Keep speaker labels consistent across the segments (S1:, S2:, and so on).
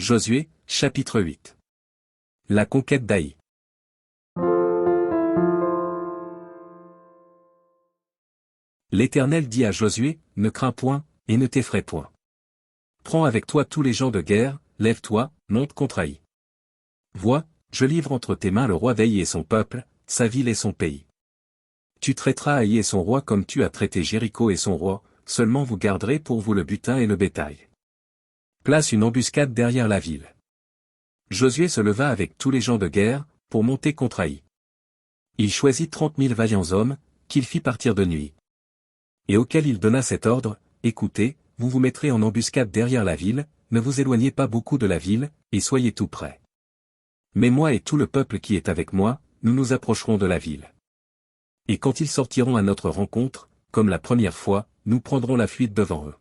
S1: Josué, chapitre 8. La conquête d'Aï. L'Éternel dit à Josué, ne crains point, et ne t'effraie point. Prends avec toi tous les gens de guerre, lève-toi, monte contre Aï. Vois, je livre entre tes mains le roi d'Aï et son peuple, sa ville et son pays. Tu traiteras Aï et son roi comme tu as traité Jéricho et son roi, seulement vous garderez pour vous le butin et le bétail. Place une embuscade derrière la ville. Josué se leva avec tous les gens de guerre, pour monter contre Aï. Il choisit 30 000 vaillants hommes, qu'il fit partir de nuit. Et auquel il donna cet ordre, écoutez, vous vous mettrez en embuscade derrière la ville, ne vous éloignez pas beaucoup de la ville, et soyez tout près. Mais moi et tout le peuple qui est avec moi, nous nous approcherons de la ville. Et quand ils sortiront à notre rencontre, comme la première fois, nous prendrons la fuite devant eux.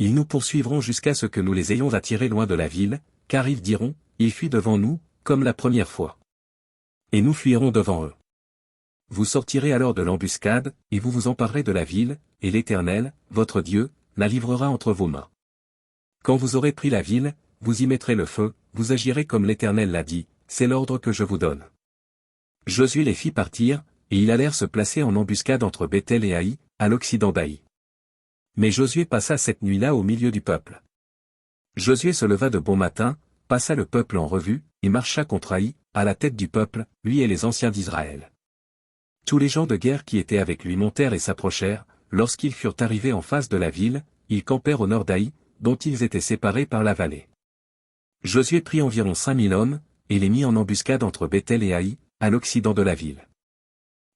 S1: Ils nous poursuivront jusqu'à ce que nous les ayons attirés loin de la ville, car ils diront, il fuit devant nous, comme la première fois. Et nous fuirons devant eux. Vous sortirez alors de l'embuscade, et vous vous emparerez de la ville, et l'Éternel, votre Dieu, la livrera entre vos mains. Quand vous aurez pris la ville, vous y mettrez le feu, vous agirez comme l'Éternel l'a dit, c'est l'ordre que je vous donne. Josué les fit partir, et ils allèrent se placer en embuscade entre Béthel et Aï, à l'occident d'Aï. Mais Josué passa cette nuit-là au milieu du peuple. Josué se leva de bon matin, passa le peuple en revue, et marcha contre Aï, à la tête du peuple, lui et les anciens d'Israël. Tous les gens de guerre qui étaient avec lui montèrent et s'approchèrent, lorsqu'ils furent arrivés en face de la ville, ils campèrent au nord d'Aï, dont ils étaient séparés par la vallée. Josué prit environ 5000 hommes, et les mit en embuscade entre Béthel et Aï, à l'occident de la ville.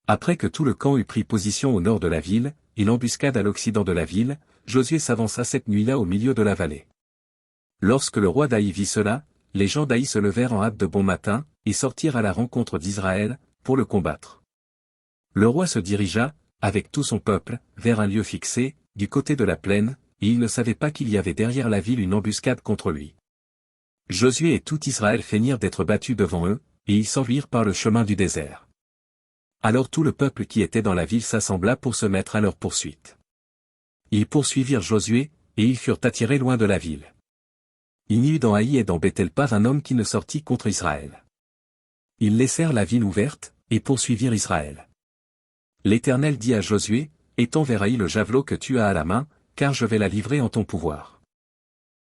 S1: Après que tout le camp eut pris position au nord de la ville, et l'embuscade à l'occident de la ville, Josué s'avança cette nuit-là au milieu de la vallée. Lorsque le roi d'Aï vit cela, les gens d'Aï se levèrent en hâte de bon matin, et sortirent à la rencontre d'Israël, pour le combattre. Le roi se dirigea, avec tout son peuple, vers un lieu fixé, du côté de la plaine, et il ne savait pas qu'il y avait derrière la ville une embuscade contre lui. Josué et tout Israël feignirent d'être battus devant eux, et ils s'enfuirent par le chemin du désert. Alors tout le peuple qui était dans la ville s'assembla pour se mettre à leur poursuite. Ils poursuivirent Josué, et ils furent attirés loin de la ville. Il n'y eut dans Aï et dans Béthel pas un homme qui ne sortit contre Israël. Ils laissèrent la ville ouverte, et poursuivirent Israël. L'Éternel dit à Josué, étends vers Aï le javelot que tu as à la main, car je vais la livrer en ton pouvoir.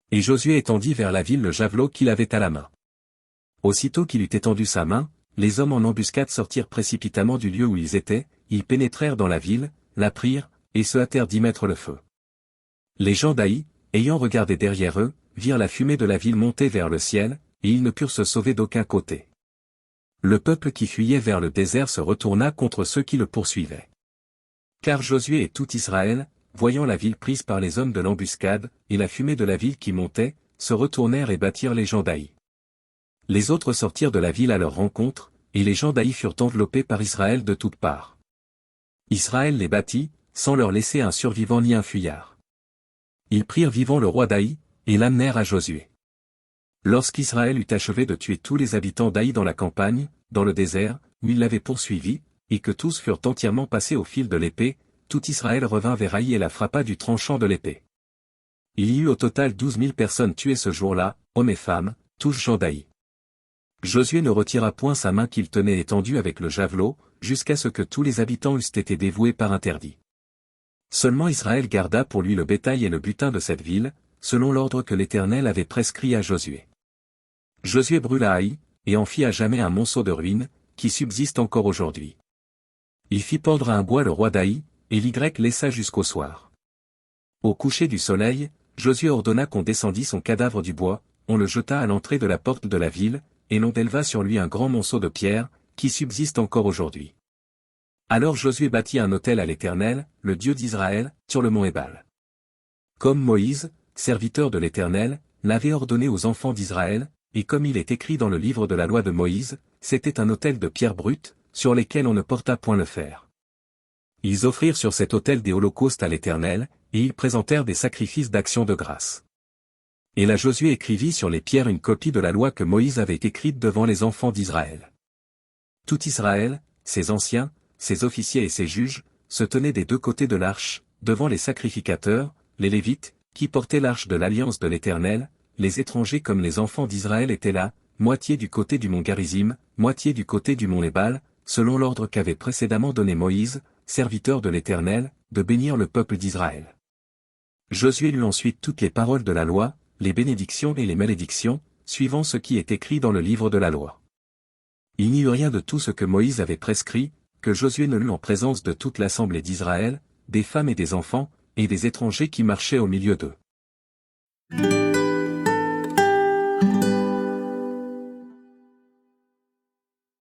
S1: Et Josué étendit vers la ville le javelot qu'il avait à la main. Aussitôt qu'il eut étendu sa main, les hommes en embuscade sortirent précipitamment du lieu où ils étaient, ils pénétrèrent dans la ville, la prirent, et se hâtèrent d'y mettre le feu. Les gens d'Aï, ayant regardé derrière eux, virent la fumée de la ville monter vers le ciel, et ils ne purent se sauver d'aucun côté. Le peuple qui fuyait vers le désert se retourna contre ceux qui le poursuivaient. Car Josué et tout Israël, voyant la ville prise par les hommes de l'embuscade, et la fumée de la ville qui montait, se retournèrent et battirent les gens d'Aï. Les autres sortirent de la ville à leur rencontre, et les gens d'Aï furent enveloppés par Israël de toutes parts. Israël les battit, sans leur laisser un survivant ni un fuyard. Ils prirent vivant le roi d'Aï, et l'amenèrent à Josué. Lorsqu'Israël eut achevé de tuer tous les habitants d'Aï dans la campagne, dans le désert, où il l'avait poursuivi, et que tous furent entièrement passés au fil de l'épée, tout Israël revint vers Aï et la frappa du tranchant de l'épée. Il y eut au total 12 000 personnes tuées ce jour-là, hommes et femmes, tous gens d'Aï. Josué ne retira point sa main qu'il tenait étendue avec le javelot, jusqu'à ce que tous les habitants eussent été dévoués par interdit. Seulement Israël garda pour lui le bétail et le butin de cette ville, selon l'ordre que l'Éternel avait prescrit à Josué. Josué brûla Aï, et en fit à jamais un monceau de ruines, qui subsiste encore aujourd'hui. Il fit pendre à un bois le roi d'Aï, et l'Y laissa jusqu'au soir. Au coucher du soleil, Josué ordonna qu'on descendît son cadavre du bois, on le jeta à l'entrée de la porte de la ville, et l'on éleva sur lui un grand monceau de pierre, qui subsiste encore aujourd'hui. Alors Josué bâtit un autel à l'Éternel, le Dieu d'Israël, sur le mont Ébal. Comme Moïse, serviteur de l'Éternel, l'avait ordonné aux enfants d'Israël, et comme il est écrit dans le livre de la loi de Moïse, c'était un autel de pierre brute, sur lesquels on ne porta point le fer. Ils offrirent sur cet autel des holocaustes à l'Éternel, et ils présentèrent des sacrifices d'action de grâce. Et là Josué écrivit sur les pierres une copie de la loi que Moïse avait écrite devant les enfants d'Israël. Tout Israël, ses anciens, ses officiers et ses juges, se tenaient des deux côtés de l'arche, devant les sacrificateurs, les Lévites, qui portaient l'arche de l'alliance de l'Éternel, les étrangers comme les enfants d'Israël étaient là, moitié du côté du mont Garizim, moitié du côté du mont Ébal, selon l'ordre qu'avait précédemment donné Moïse, serviteur de l'Éternel, de bénir le peuple d'Israël. Josué lut ensuite toutes les paroles de la loi, les bénédictions et les malédictions, suivant ce qui est écrit dans le livre de la loi. Il n'y eut rien de tout ce que Moïse avait prescrit, que Josué ne lut en présence de toute l'assemblée d'Israël, des femmes et des enfants, et des étrangers qui marchaient au milieu d'eux.